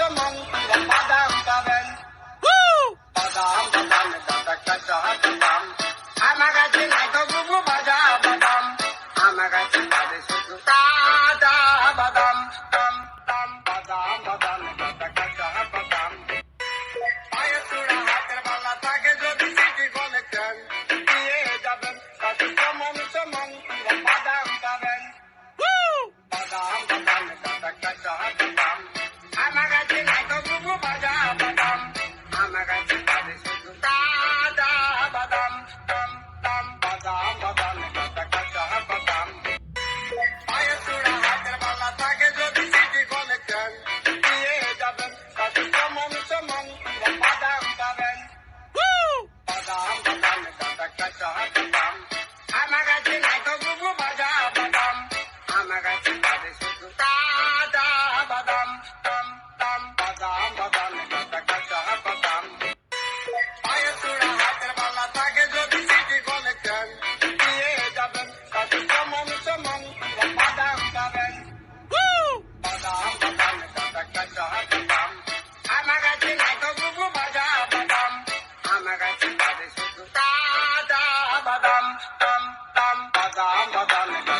সমান বাদাম পাবেন। বাদাম বাদাম দাদা কাঁচা বাদাম, আমার কাছে নাই তো বুবু ভাজা বাদাম, আমার কাছে পাবে শুধু কাঁচা বাদাম। দাম দাম বাদাম বাদাম দাদা কাঁচা বাদাম। পায়ের চূড়া হাতের বালা থাকে যদি সিটি কলেকশন দিয়ে যাবেন, তাতে সমান সমান বাদাম পাবেন। বাদাম বাদাম দাদা কাঁচা বাদাম, আমার কাছে নাই তো বুবু ভাজা বাদাম, আমার কাছে পাবে শুধু কাঁচা বাদাম। দাম দাম বাদাম বাদাম দাদা কাঁচা বাদাম। পায়ের চূড়া হাতের বালা থাকে যদি সিটি কলেকশন দিয়ে যাবেন, তাতে সমান সমান বাদাম পাবেন। বাদাম বাদাম দাদা কাঁচা বাদাম, আমার কাছে নাই তো বুবু ভাজা বাদাম, আমার কাছে পাবে শুধু কাঁচা বাদাম। দাম দাম বাদাম বাদাম দাদা কাঁচা বাদাম। পায়ের চূড়া হাতের বালা থাকে যদি সিটি কলেকশন দিয়ে যাবেন, তাতে সমান সমান বাদাম পাবেন। বাদাম বাদাম দাদা কাঁচা বাদাম, আমার কাছে নাই তো বুবু ভাজা বাদাম, আমার কাছে পাবে শুধু কাঁচা বাদাম।